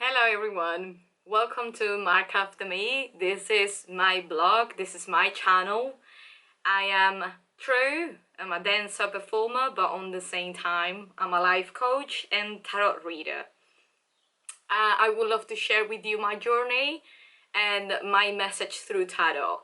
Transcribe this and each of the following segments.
Hello everyone, welcome to Mark After Me. This is my blog, this is my channel. I am Tru, I'm a dancer performer, but on the same time I'm a life coach and tarot reader. I would love to share with you my journey and my message through tarot.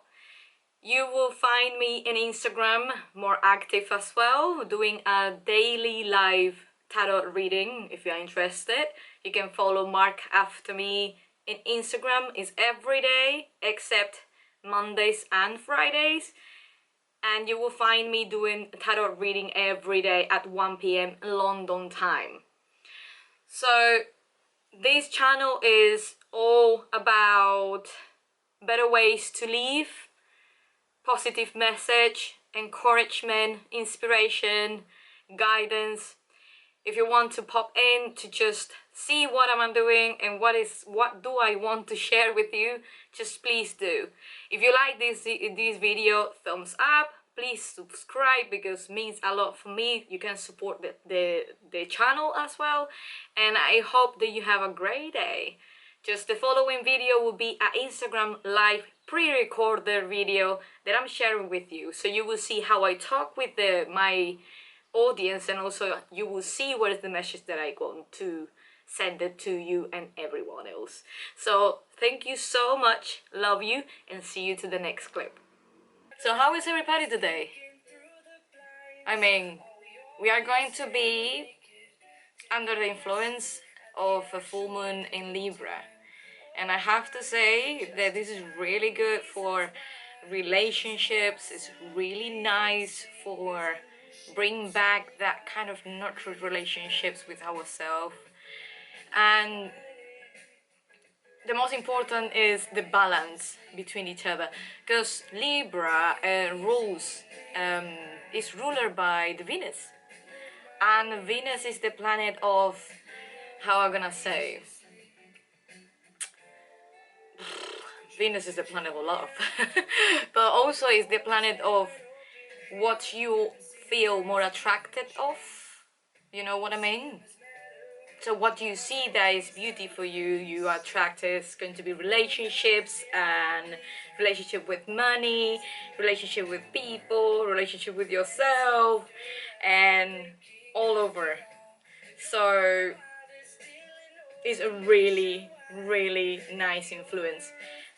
You will find me in Instagram, more active as well, doing a daily live tarot reading. If you're interested, you can follow Mark After Me in Instagram. It's every day except Mondays and Fridays, and you will find me doing tarot reading every day at 1 p.m. London time. So this channel is all about better ways to live, positive message, encouragement, inspiration, guidance. If you want to pop in to just see what I'm doing and what do I want to share with you, just please do. If you like this video, thumbs up. Please subscribe because it means a lot for me. You can support the channel as well, and I hope that you have a great day. Just the following video will be an Instagram live pre-recorded video that I'm sharing with you, so you will see how I talk with my audience, and also you will see what is the message that I want to send it to you and everyone else. So thank you so much, love you, and see you to the next clip. So how is everybody today? I mean, we are going to be under the influence of a full moon in Libra, and I have to say that this is really good for relationships. It's really nice for bring back that kind of nurtured relationships with ourselves, and the most important is the balance between each other, because Libra rules is ruled by the Venus, and Venus is the planet of, how I'm gonna say, Venus is the planet of love but also is the planet of what you feel more attracted of, you know what I mean? So what you see that is beauty for you, you are attracted. It's going to be relationships, and relationship with money, relationship with people, relationship with yourself, and all over. So it's a really, really nice influence.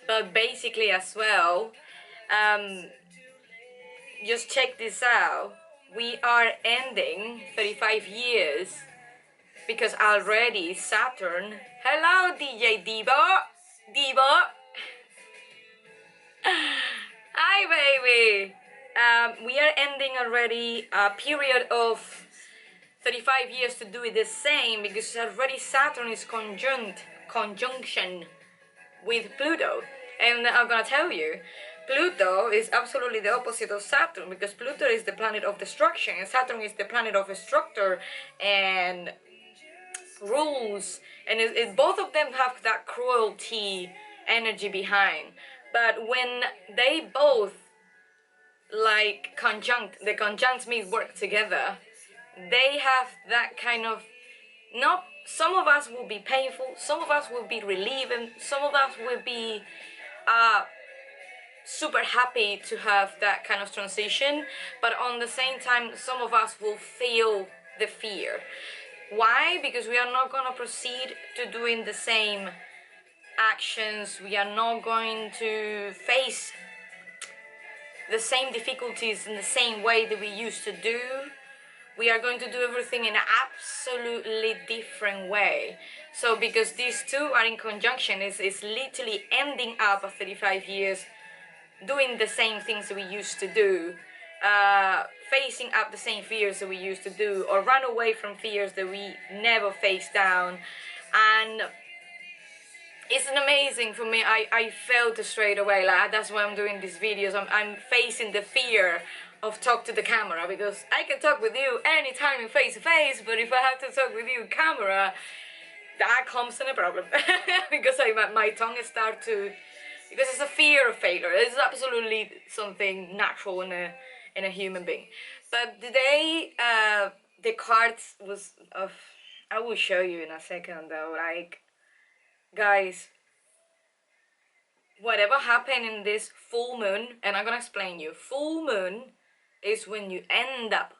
But basically as well, just check this out. We are ending 35 years because already Saturn, hello DJ Devo, hi baby, we are ending already a period of 35 years to do it the same, because already Saturn is conjunction with Pluto. And I'm gonna tell you, Pluto is absolutely the opposite of Saturn, because Pluto is the planet of destruction and Saturn is the planet of structure and rules, and both of them have that cruelty energy behind. But when they both like the conjuncts means work together, they have that kind of, not, some of us will be painful, some of us will be relieving, some of us will be super happy to have that kind of transition, but on the same time some of us will feel the fear. Why? Because we are not going to proceed to doing the same actions, we are not going to face the same difficulties in the same way that we used to do. We are going to do everything in an absolutely different way. So because these two are in conjunction, it's literally ending up at 35 years doing the same things that we used to do, facing up the same fears that we used to do, or run away from fears that we never face down. And it's an amazing for me. I felt it straight away, like that's why I'm doing these videos. I'm facing the fear of talk to the camera, because I can talk with you anytime in face to face, but if I have to talk with you in camera, that comes in a problem because my tongue start to, because it's a fear of failure. It's absolutely something natural in a human being. But today the cards was of, I will show you in a second though, like guys, whatever happened in this full moon, and I'm gonna explain you, full moon is when you end up,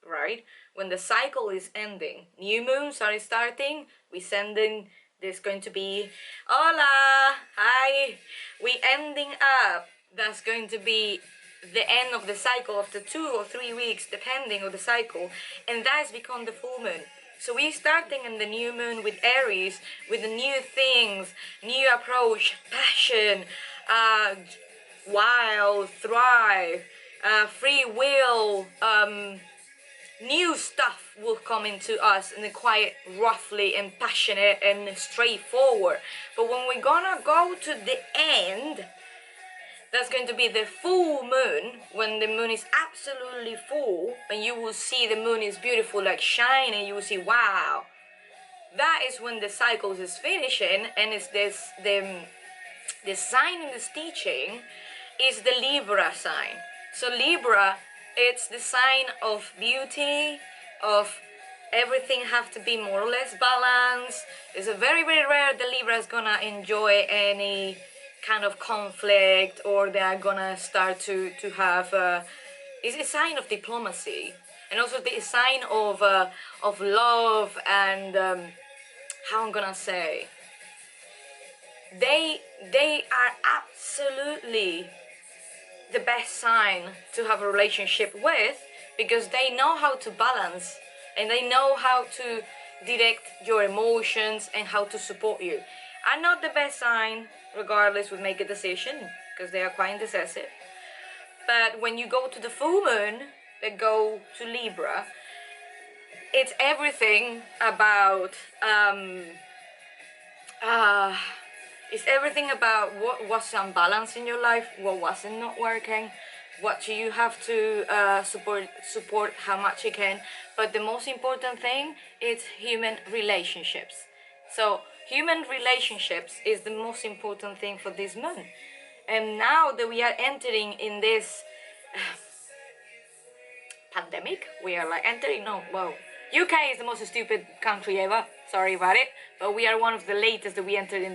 right? When the cycle is ending. New moons are starting, we sending, there's going to be, hola, hi, we ending up, that's going to be the end of the cycle after 2 or 3 weeks, depending on the cycle, and that's become the full moon. So we're starting in the new moon with Aries, with the new things, new approach, passion, wild, thrive, free will, new stuff will come into us in a quite roughly and passionate and straightforward. But when we're gonna go to the end, that's going to be the full moon, when the moon is absolutely full, and you will see the moon is beautiful, like shining, you will see, wow. That is when the cycles is finishing, and it's this, the sign in this teaching is the Libra sign. So Libra, it's the sign of beauty, of everything have to be more or less balanced. It's a very, very rare the Libra is gonna enjoy any kind of conflict, or they are gonna start to have it's a sign of diplomacy, and also the sign of love, and how I'm gonna say, they are absolutely the best sign to have a relationship with, because they know how to balance, and they know how to direct your emotions and how to support you. Are not the best sign, regardless, would make a decision, because they are quite indecisive. But when you go to the full moon, they go to Libra, it's everything about it's everything about what was unbalanced in your life, what wasn't not working, what do you have to support how much you can. But the most important thing is human relationships. So human relationships is the most important thing for this moon. And now that we are entering in this pandemic, we are like entering, no, well, UK is the most stupid country ever, sorry about it, but we are one of the latest that we entered in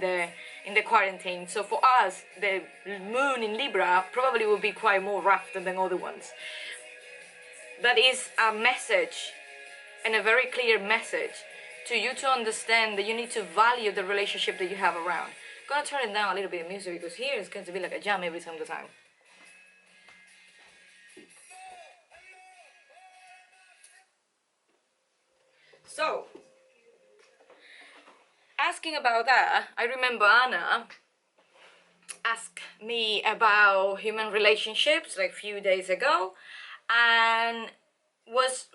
the quarantine. So for us, the moon in Libra probably will be quite more rough than the other ones. That is a message, and a very clear message to you, to understand that you need to value the relationship that you have around. I'm gonna turn it down a little bit of music, because here it's going to be like a jam every single time. So, asking about that, I remember Anna asked me about human relationships like a few days ago, and was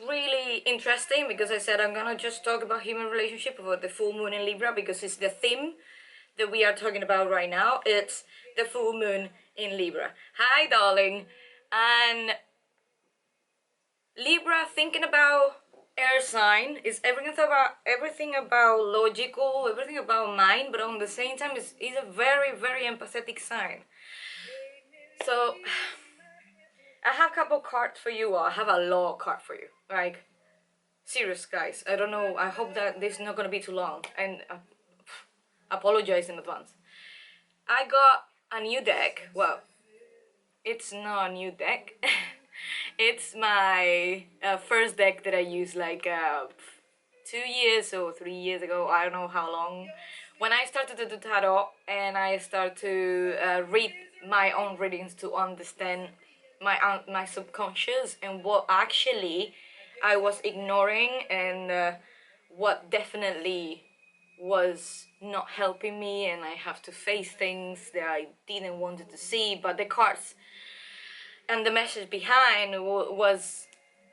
really interesting, because I said I'm gonna just talk about human relationship, about the full moon in Libra, because it's the theme that we are talking about right now. It's the full moon in Libra. Hi darling. And Libra, thinking about air sign, is everything about logical, everything about mind, but on the same time is a very, very empathetic sign. So I have a couple cards for you, or I have a law card for you. Like, serious guys, I don't know, I hope that this is not gonna be too long, and apologize in advance. I got a new deck. Well, it's not a new deck. It's my first deck that I used like 2 years or 3 years ago, I don't know how long, when I started to do tarot, and I started to read my own readings to understand my subconscious, and what actually I was ignoring, and what definitely was not helping me, and I have to face things that I didn't want to see. But the cards and the message behind was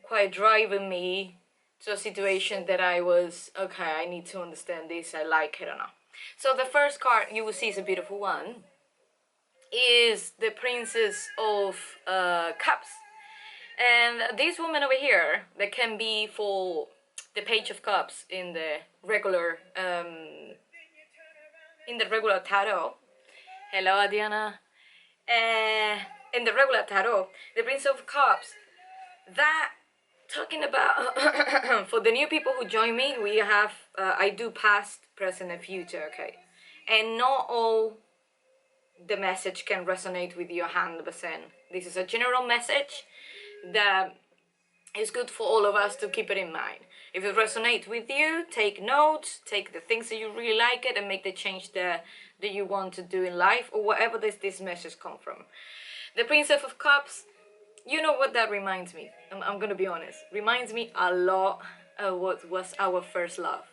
quite driving me to a situation that I was, okay, I need to understand this, I like it or not. So the first card you will see is a beautiful one, is the Princess of Cups. And this woman over here, that can be for the Page of Cups in the regular tarot. Hello, Adriana. In the regular tarot, the Prince of Cups, that talking about for the new people who join me, we have I do past, present, and future, okay? And not all the message can resonate with you 100%. This is a general message that is good for all of us to keep it in mind. If it resonates with you, take notes, take the things that you really like it, and make the change that you want to do in life, or whatever this message come from. The Princess of Cups, you know what that reminds me? I'm gonna be honest. Reminds me a lot of what was our first love.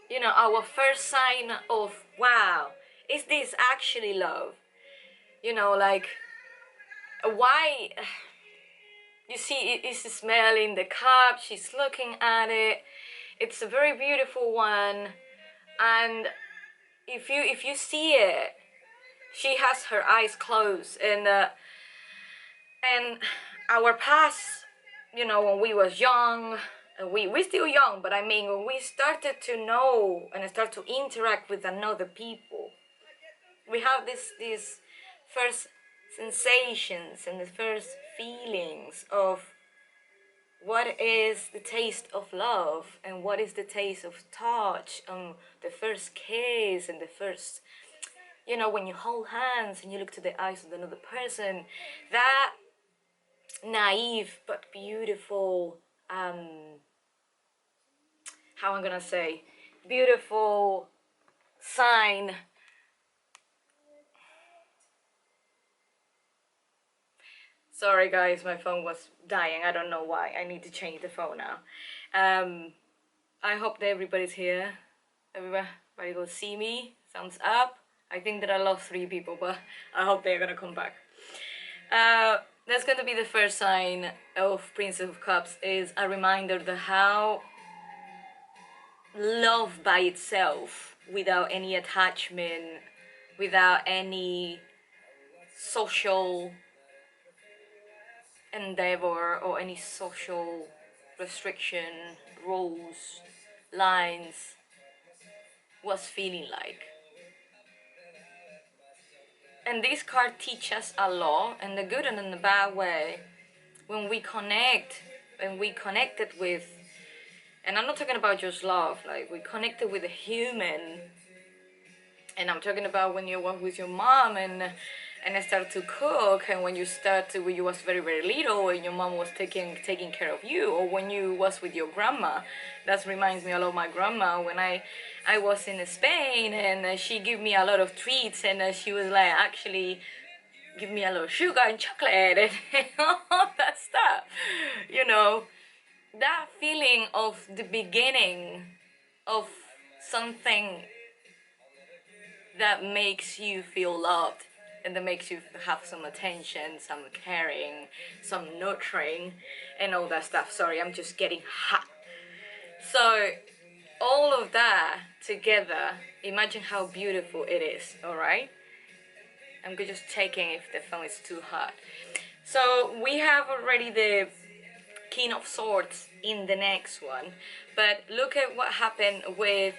You know, our first sign of, wow, is this actually love? You know, like, why? You see, it is smelling the cup, she's looking at it. It's a very beautiful one. And if you see it, she has her eyes closed, and our past, you know, when we was young, we still young, but I mean, when we started to know and start to interact with another people, we have these first sensations and the first feelings of what is the taste of love and what is the taste of touch, the first kiss and the first, you know, when you hold hands and you look to the eyes of another person, that naive but beautiful, how I'm gonna say, beautiful sign. Sorry guys, my phone was dying. I don't know why. I need to change the phone now. I hope that everybody's here. Everybody will see me. Thumbs up. I think that I lost 3 people, but I hope they're gonna come back. That's gonna be the first sign of Princess of Cups, is a reminder that how love by itself, without any attachment, without any social endeavor or any social restriction, rules, lines, was feeling like. And this card teaches us a lot, in the good and in the bad way, when we connect, and we connected with, and I'm not talking about just love, like we connected with a human, and I'm talking about when you were with your mom and I started to cook, and when you was very, very little and your mom was taking care of you, or when you was with your grandma. That reminds me a lot of my grandma when I was in Spain, and she gave me a lot of treats, and she was like, actually give me a lot of sugar and chocolate and all that stuff. You know, that feeling of the beginning of something that makes you feel loved, and that makes you have some attention, some caring, some nurturing, and all that stuff. Sorry, I'm just getting hot. So all of that together, imagine how beautiful it is. All right, I'm just checking if the phone is too hot. So we have already the King of Swords in the next one, but look at what happened with,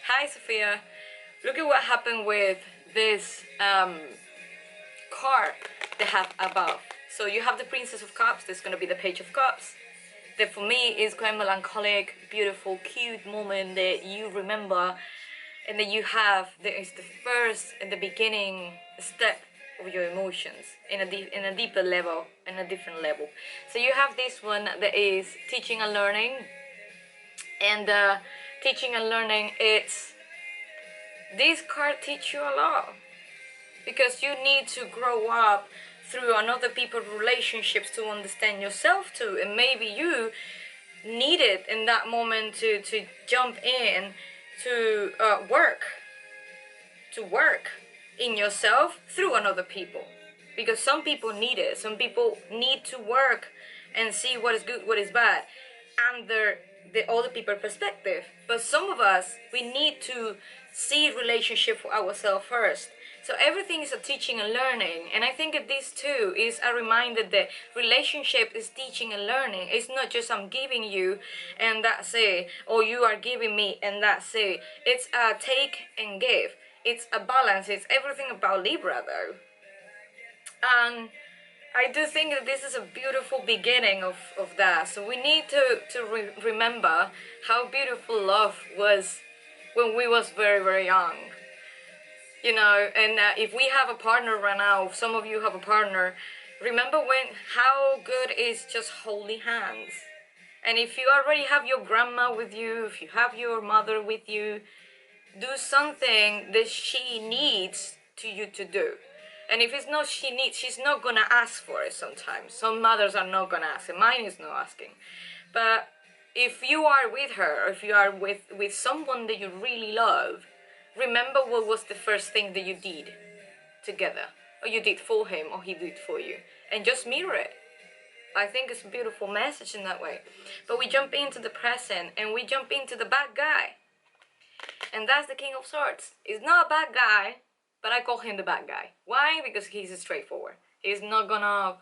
hi Sophia, look at what happened with this card they have above. So you have the Princess of Cups, there's going to be the Page of Cups. That for me is quite melancholic, beautiful, cute moment that you remember, and that you have, that is the first and the beginning step of your emotions in a deeper level, in a different level. So you have this one that is teaching and learning, and teaching and learning, it's, this card teach you a lot, because you need to grow up through another people's relationships to understand yourself too, and maybe you needed in that moment to jump in to work in yourself through another people, because some people need it. Some people need to work and see what is good, what is bad, under the other people's perspective. But some of us, we need to see relationship for ourselves first. So everything is a teaching and learning, and I think that this too is a reminder that relationship is teaching and learning. It's not just I'm giving you and that's it, or you are giving me and that's it. It's a take and give. It's a balance. It's everything about Libra though. And I do think that this is a beautiful beginning of that. So we need to remember how beautiful love was when we was very, very young. You know, and if we have a partner right now, if some of you have a partner, remember how good is just holding hands. And if you already have your grandma with you, if you have your mother with you, do something that she needs you to do. And if it's not she needs, she's not gonna ask for it sometimes. Some mothers are not gonna ask, and mine is not asking. But if you are with her, or if you are with someone that you really love, remember what was the first thing that you did together, or you did for him, or he did for you, and just mirror it. I think it's a beautiful message in that way. But we jump into the present, and we jump into the bad guy. And that's the King of Swords. He's not a bad guy, but I call him the bad guy. Why? Because he's straightforward. He's not gonna...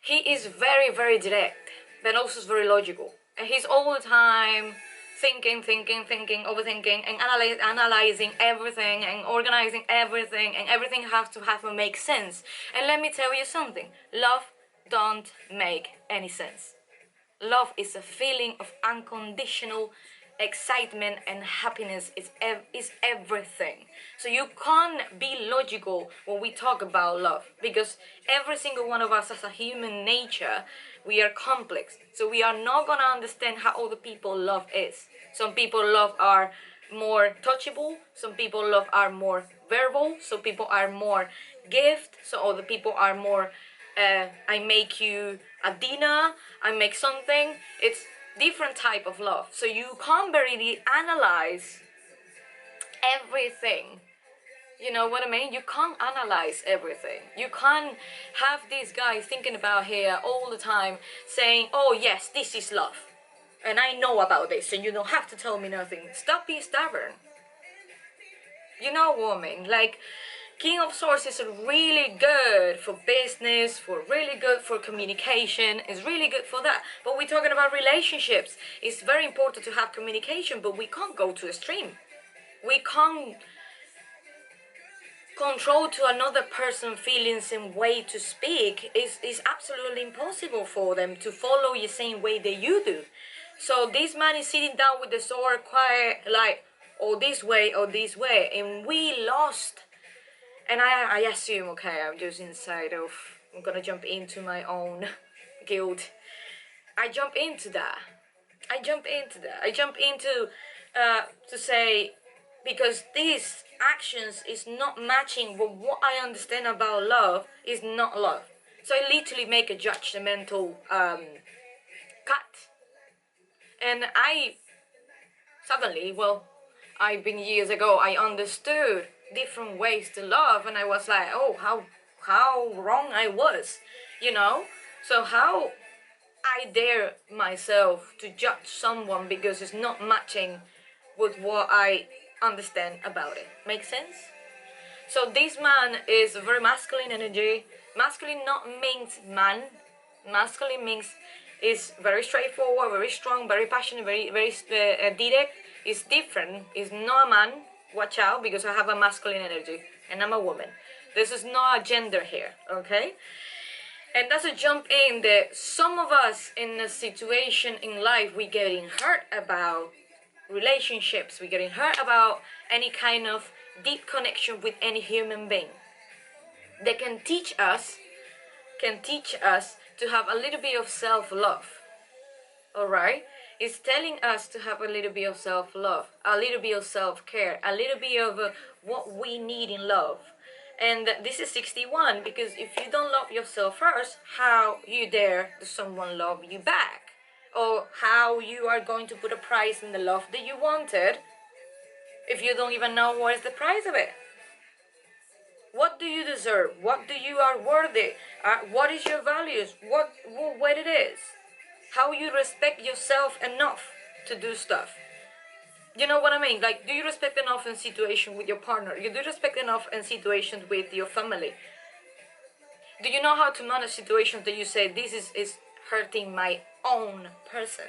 He is very, very direct, but also very logical. And he's all the time thinking, overthinking, and analyzing everything, and organizing everything, and everything has to make sense. And let me tell you something. Love don't make any sense. Love is a feeling of unconditional excitement and happiness. Is everything. So you can't be logical when we talk about love, because every single one of us as a human nature, we are complex. So we are not gonna understand how other people love is. Some people love are more touchable, some people love are more verbal, some people are more gift, so other people are more I make you a dinner, I make something. It's different type of love. So you can't really analyze everything. You know what I mean? You can't analyze everything. You can't have this guy thinking about here all the time saying, oh yes, this is love, and I know about this, and you don't have to tell me nothing. Stop being stubborn. You know, woman, like, King of Swords is really good for business, really good for communication, it's really good for that. But we're talking about relationships. It's very important to have communication, but we can't go to extreme. We can't control to another person's feelings and way to speak. It's absolutely impossible for them to follow the same way that you do. So this man is sitting down with the sword quiet, like, or this way, and we lost. And I assume, okay, I'm just inside of, I'm gonna jump into my own guilt. I jump into that. I jump into to say, because these actions is not matching with what I understand about love is not love. So I literally make a judgmental cut. And I suddenly, well, I've been years ago, I understood different ways to love, and I was like, oh, how wrong I was, you know? So how I dare myself to judge someone because it's not matching with what I understand about it. Make sense? So this man is very masculine energy. Masculine not means man. Masculine means is very straightforward, very strong, very passionate, very direct. It's different. It's not a man. Watch out, because I have a masculine energy and I'm a woman. This is not a gender here, okay? And that's a jump in that some of us in a situation in life, we getting hurt about relationships, we getting hurt about any kind of deep connection with any human being. They can teach us to have a little bit of self-love. Alright? It's telling us to have a little bit of self-love, a little bit of self-care, a little bit of what we need in love. And this is 61, because if you don't love yourself first, how you dare does someone love you back? Or how you are going to put a price in the love that you wanted if you don't even know what is the price of it? What do you deserve? What do you are worthy? What is your values? What it is? How you respect yourself enough to do stuff? You know what I mean? Like, do you respect enough in situation with your partner? You do respect enough in situations with your family? Do you know how to manage situations that you say, this is hurting my own person,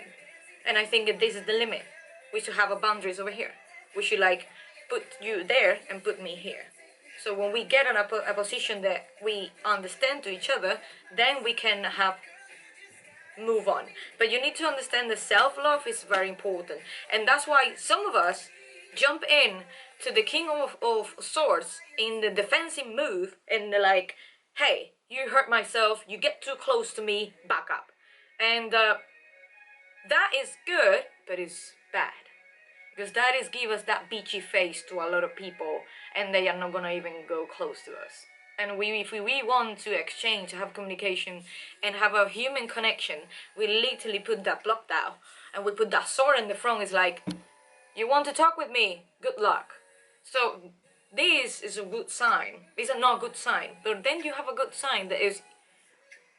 and I think that this is the limit? We should have a boundaries over here. We should, like, put you there and put me here. So when we get in a position that we understand to each other, then we can have move on. But you need to understand that self-love is very important, and that's why some of us jump in to the king of swords in the defensive move, and they're like, hey, you hurt myself, you get too close to me, back up. And that is good, but it's bad, because that is give us that beachy face to a lot of people, and they are not gonna even go close to us. And if we want to exchange, have communication, and have a human connection, we literally put that block down, and we put that sword in the front. It's like, you want to talk with me? Good luck. So this is a good sign. It's a not good sign. But then you have a good sign that is,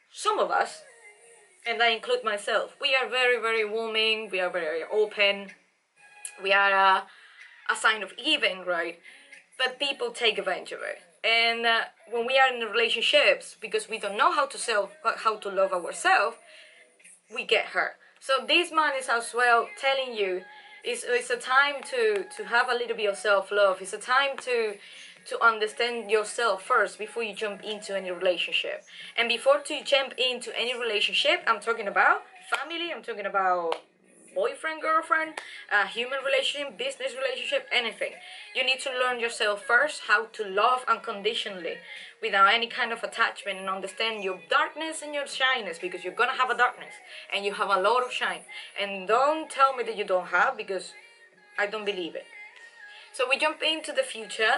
some of us, and I include myself, we are very, very warming, we are very open, we are a sign of giving, right? But people take advantage of it. And when we are in relationships, because we don't know how to love ourselves, we get hurt. So this man is as well telling you, it's a time to have a little bit of self-love. It's a time to understand yourself first before you jump into any relationship. And before you jump into any relationship, I'm talking about family, I'm talking about boyfriend, girlfriend, human relationship, business relationship, anything. You need to learn yourself first how to love unconditionally without any kind of attachment, and understand your darkness and your shyness, because you're gonna have a darkness and you have a lot of shine. And don't tell me that you don't have, because I don't believe it. So we jump into the future.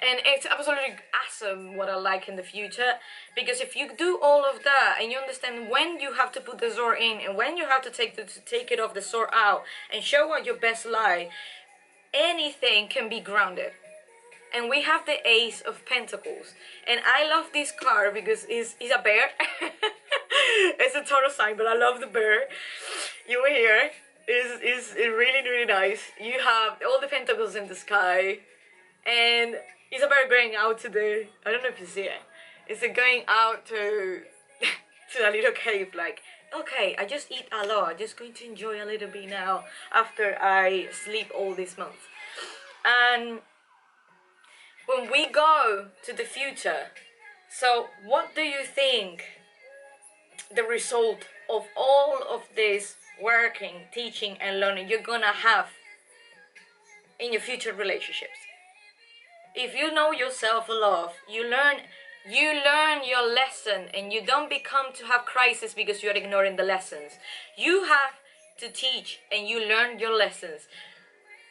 And it's absolutely awesome what I like in the future, because if you do all of that and you understand when you have to put the sword in and when you have to take it off the sword out and show out your best light, anything can be grounded. And we have the Ace of Pentacles, and I love this card because it's a bear. It's a Taurus sign, but I love the bear. You here is really, really nice. You have all the pentacles in the sky, and it's a bird going out to the, I don't know if you see it, it's going out to to a little cave, like, okay, I just eat a lot, I'm just going to enjoy a little bit now after I sleep all this month. And when we go to the future, so what do you think the result of all of this working, teaching and learning you're gonna have in your future relationships? If you know your self-love, you learn your lesson, and you don't become to have crisis because you're ignoring the lessons. You have to teach and you learn your lessons.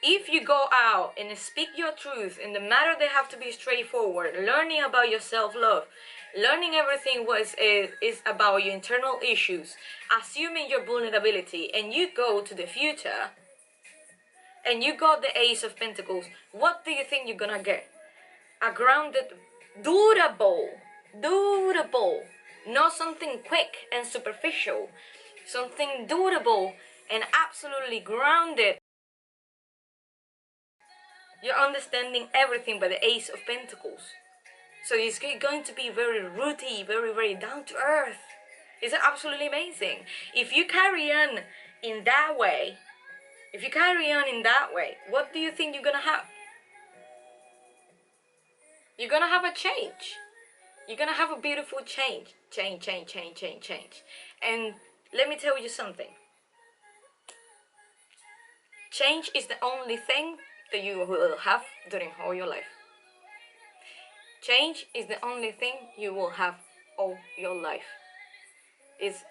If you go out and speak your truth in the matter, they have to be straightforward, learning about your self-love, learning everything is about your internal issues, assuming your vulnerability, and you go to the future and you got the Ace of Pentacles, what do you think you're gonna get? A grounded, durable, not something quick and superficial, something durable and absolutely grounded. You're understanding everything by the Ace of Pentacles. So it's going to be very rooty, very, very down to earth. It's absolutely amazing. If you carry on in that way, what do you think you're gonna have? You're gonna have a change. You're gonna have a beautiful change. Change. And let me tell you something. Change is the only thing that you will have during all your life. Change is the only thing you will have all your life. It's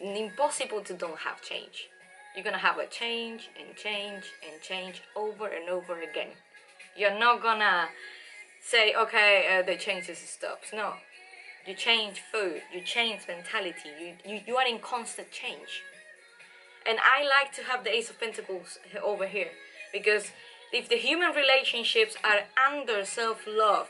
impossible to don't have change. You're gonna have a change over and over again. You're not gonna say, okay, the changes stops. No, you change food, you change mentality, you are in constant change. And I like to have the Ace of Pentacles over here, because if the human relationships are under self-love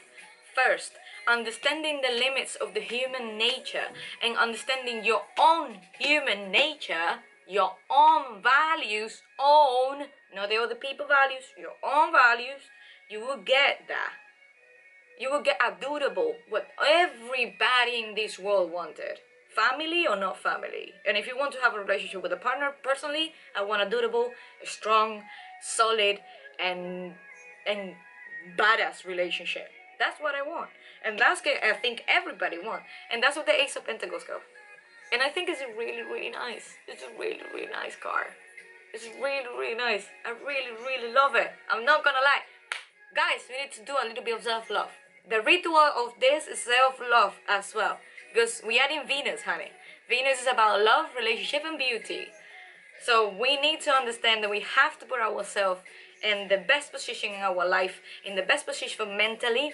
first, understanding the limits of the human nature and understanding your own human nature, your own values, not the other people's values, your own values, you will get that. You will get a durable, what everybody in this world wanted. Family or not family. And if you want to have a relationship with a partner, personally, I want a durable, strong, solid, and badass relationship. That's what I want. And that's what I think everybody wants. And that's what the Ace of Pentacles go. And I think it's really, really nice. It's a really, really nice card. It's really, really nice. I really, really love it. I'm not gonna lie. Guys, we need to do a little bit of self-love. The ritual of this is self-love as well. Because we are in Venus, honey. Venus is about love, relationship, and beauty. So we need to understand that we have to put ourselves in the best position in our life, in the best position mentally,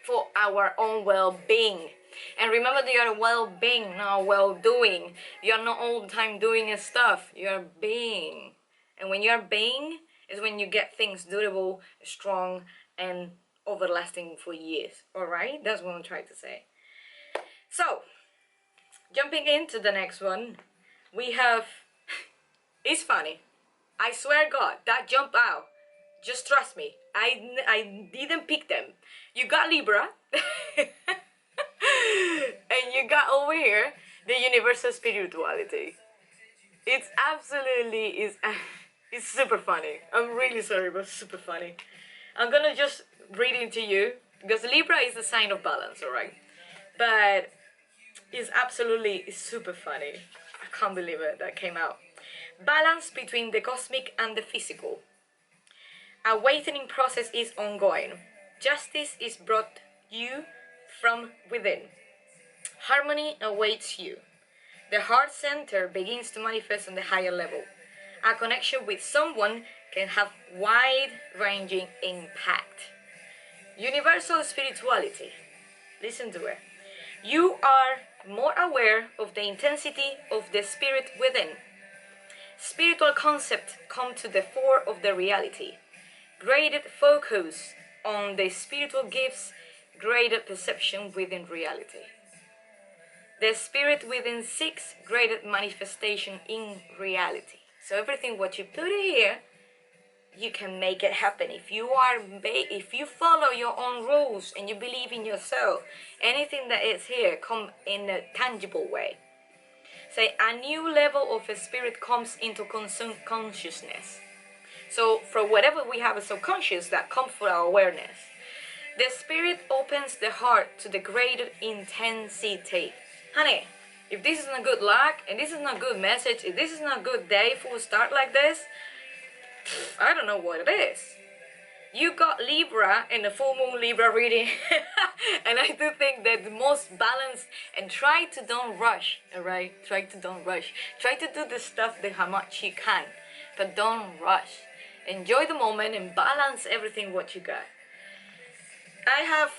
for our own well-being. And remember that you're well-being, not well-doing. You're not all the time doing stuff. You're being. And when you're being is when you get things durable, strong, and everlasting for years. Alright? That's what I'm trying to say. So, jumping into the next one, we have... It's funny. I swear God, that jump out. Just trust me. I didn't pick them. You got Libra. And you got over here the universal spirituality. It's absolutely it's super funny. I'm really sorry, but super funny. I'm gonna just read it to you because Libra is the sign of balance, alright? But it's super funny. I can't believe it that came out. Balance between the cosmic and the physical. Awakening process is ongoing. Justice is brought you from within. Harmony awaits you. The heart center begins to manifest on the higher level. A connection with someone can have wide-ranging impact. Universal spirituality. Listen to it. You are more aware of the intensity of the spirit within. Spiritual concepts come to the fore of the reality. Graded focus on the spiritual gifts, graded perception within reality. The spirit within seeks graded manifestation in reality. So everything what you put here, you can make it happen. If you follow your own rules and you believe in yourself, anything that is here come in a tangible way. Say a new level of a spirit comes into consciousness. So for whatever we have a subconscious that comes for our awareness, the spirit opens the heart to the graded intensity. Honey, if this is not good luck, and this is not good message, if this is not good day for a start like this, I don't know what it is. You got Libra in the full moon Libra reading. And I do think that the most balanced, and try to don't rush, alright? Try to don't rush. Try to do the stuff that how much you can, but don't rush. Enjoy the moment and balance everything what you got. I have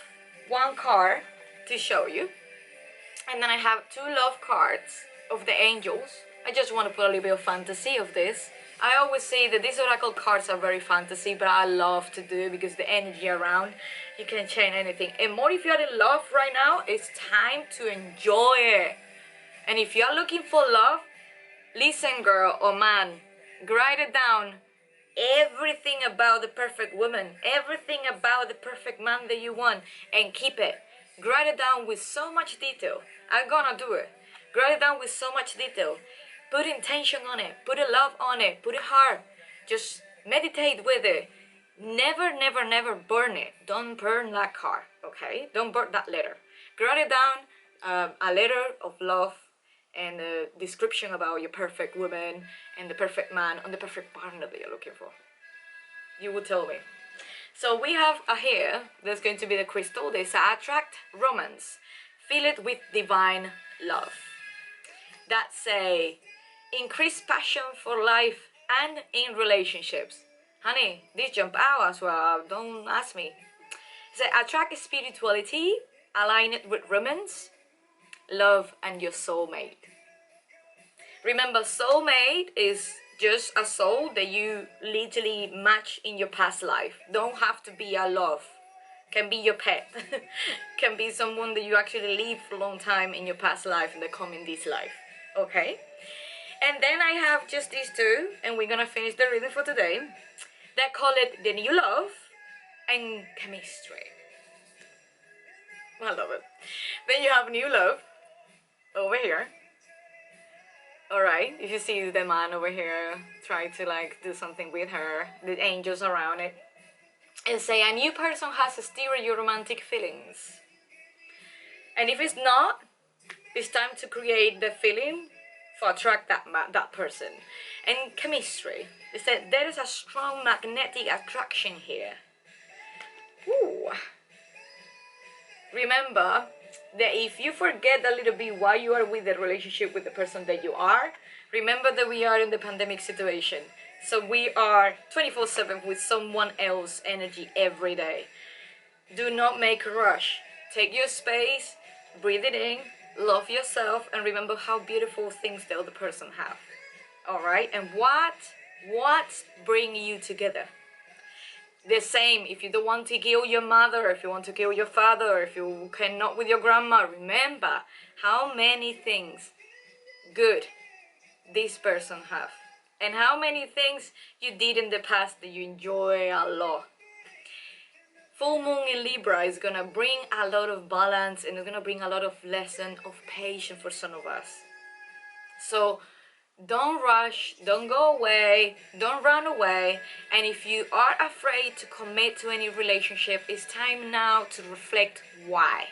one card to show you. And then I have two love cards of the angels. I just want to put a little bit of fantasy of this. I always say that these oracle cards are very fantasy, but I love to do it because the energy around, you can change anything. And more if you're in love right now, it's time to enjoy it. And if you're looking for love, listen girl or man, write it down. Everything about the perfect woman, everything about the perfect man that you want, and keep it. Write it down with so much detail. I'm gonna do it. Write it down with so much detail. Put intention on it. Put a love on it. Put a heart. Just meditate with it. Never, never, never burn it. Don't burn that card, okay? Don't burn that letter. Write it down, a letter of love and a description about your perfect woman and the perfect man and the perfect partner that you're looking for. You will tell me. So we have here, there's going to be the crystal. There's attract romance. Fill it with divine love. That's a increased passion for life and in relationships. Honey, this jump out as well, don't ask me. So attract spirituality, align it with romance, love, and your soulmate. Remember, soulmate is just a soul that you literally match in your past life. Don't have to be a love. Can be your pet. Can be someone that you actually live for a long time in your past life and they come in this life. Okay? And then I have just these two, and we're gonna finish the reading for today. They call it the new love and chemistry. I love it. Then you have new love over here. Alright, if you see the man over here try to like do something with her, the angels around it. and say a new person has stirred your romantic feelings. And if it's not, it's time to create the feeling for attract that person. And chemistry is that there is a strong magnetic attraction here. Ooh. Remember that if you forget a little bit why you are with the relationship with the person that you are, remember that we are in the pandemic situation. So we are 24/7 with someone else's energy every day. Do not make a rush. Take your space, breathe it in, love yourself, and remember how beautiful things the other person have. Alright? And what bring you together? The same, if you don't want to kill your mother, if you want to kill your father, if you cannot with your grandma, remember how many things good this person have. And how many things you did in the past that you enjoy a lot. Full moon in Libra is gonna bring a lot of balance, and it's gonna bring a lot of lesson of patience for some of us. So don't rush, don't go away, don't run away. And if you are afraid to commit to any relationship, it's time now to reflect why.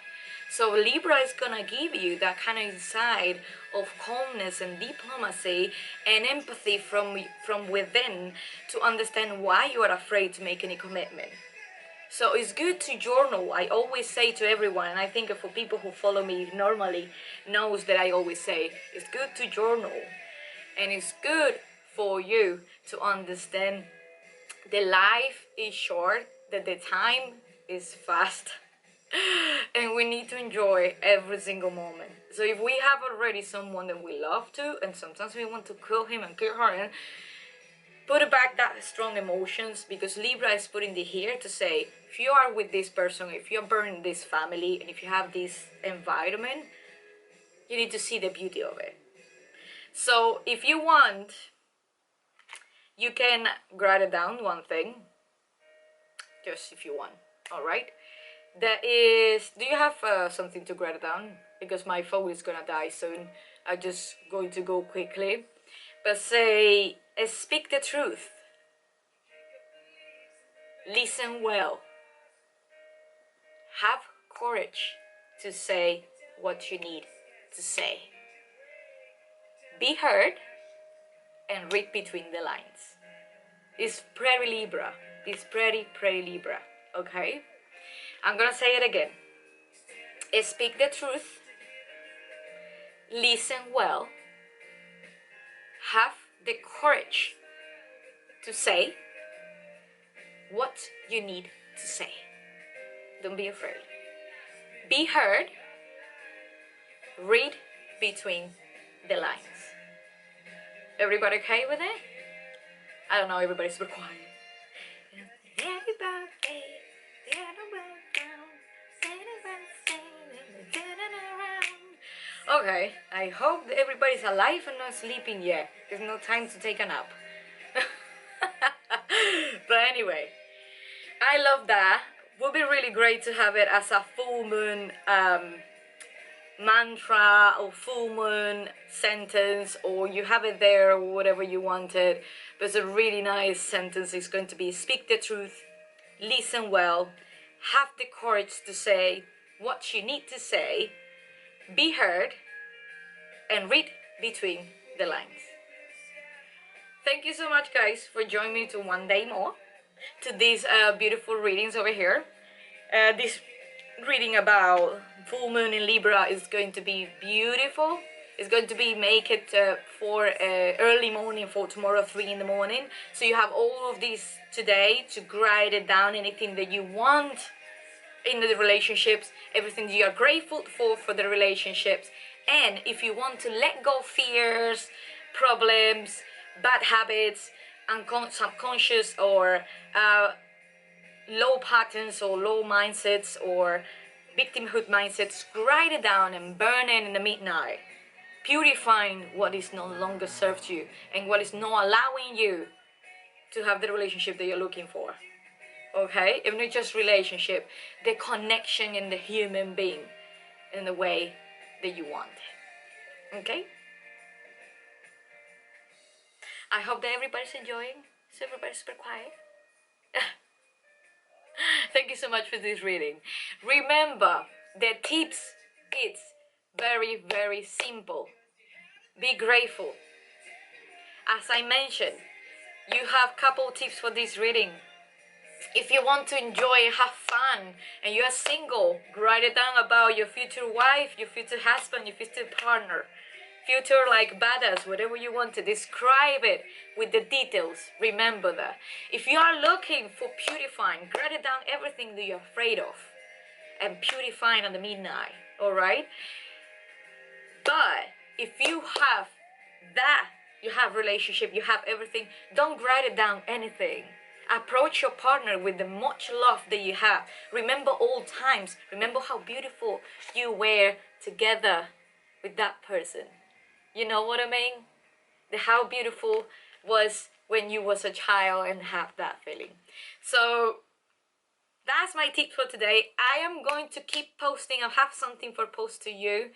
So Libra is gonna give you that kind of insight of calmness and diplomacy and empathy from within to understand why you are afraid to make any commitment. So it's good to journal. I always say to everyone, and I think for people who follow me normally knows that I always say, it's good to journal. And it's good for you to understand the life is short, that the time is fast. And we need to enjoy every single moment. So if we have already someone that we love to, and sometimes we want to kill him and kill her, and put back that strong emotions, because Libra is putting the here to say, if you are with this person, if you're burning this family, and if you have this environment, you need to see the beauty of it. So if you want, you can write it down, one thing, just if you want, all right? That is, do you have something to write it down? Because my phone is gonna die soon. I'm just going to go quickly. But say, speak the truth. Listen well. Have courage to say what you need to say. Be heard and read between the lines. It's pretty Libra. It's pretty Libra. Okay? I'm gonna say it again. Speak the truth. Listen well. Have the courage to say what you need to say. Don't be afraid. Be heard. Read between the lines. Everybody okay with it? I don't know, everybody's super quiet. Okay, I hope that everybody's alive and not sleeping yet. There's no time to take a nap. But anyway, I love that. Would be really great to have it as a full moon mantra or full moon sentence, or you have it there or whatever you wanted. But it's a really nice sentence. It's going to be, speak the truth, listen well, have the courage to say what you need to say, be heard, and read between the lines. Thank you so much, guys, for joining me to one day more to these beautiful readings over here. This reading about full moon in Libra is going to be beautiful. It's going to be make it for early morning for tomorrow 3 in the morning. So you have all of these today to write it down, anything that you want in the relationships, everything you are grateful for the relationships. And if you want to let go fears, problems, bad habits, subconscious or low patterns or low mindsets or victimhood mindsets, write it down and burn it in the midnight, purifying what is no longer served you and what is not allowing you to have the relationship that you're looking for. Okay, even not just relationship, the connection in the human being in the way that you want. Okay, I hope that everybody's enjoying. So everybody's super quiet. Thank you so much for this reading. Remember, the tips, it's very, very simple. Be grateful. As I mentioned, you have couple tips for this reading. If you want to enjoy and have fun and you are single, write it down about your future wife, your future husband, your future partner. Future like badass, whatever you want to describe it with the details. Remember that. If you are looking for purifying, write it down everything that you're afraid of and purifying on the midnight, alright? But if you have that, you have relationship, you have everything, don't write it down anything. Approach your partner with the much love that you have. Remember old times. Remember how beautiful you were together with that person. You know what I mean? How beautiful was when you was a child and have that feeling. So that's my tip for today. I am going to keep posting. I'll have something for post to you.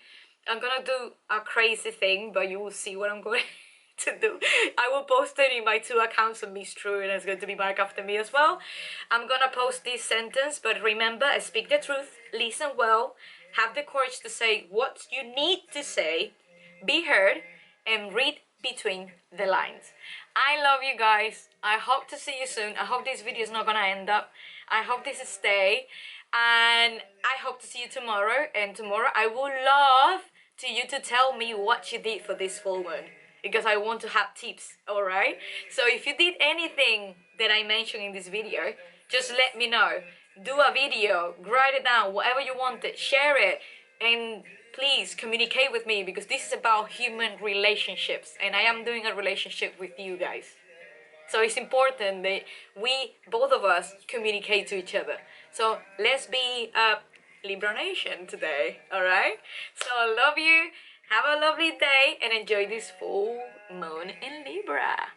I'm gonna do a crazy thing, but you will see what I'm going to do. I will post it in my 2 accounts of Myss Tru, and it's going to be marked after me as well. I'm gonna post this sentence, but remember, I speak the truth, listen well, have the courage to say what you need to say, be heard, and read between the lines. I love you guys. I hope to see you soon. I hope this video is not gonna end up. I hope this is stay, and I hope to see you tomorrow. And tomorrow I would love to you to tell me what you did for this full moon, because I want to have tips, alright? So if you did anything that I mentioned in this video, just let me know. Do a video, write it down, whatever you wanted, share it, and please communicate with me, because this is about human relationships, and I am doing a relationship with you guys. So it's important that we, both of us, communicate to each other. So let's be a Libra Nation today, alright? So I love you, have a lovely day, and enjoy this full moon in Libra.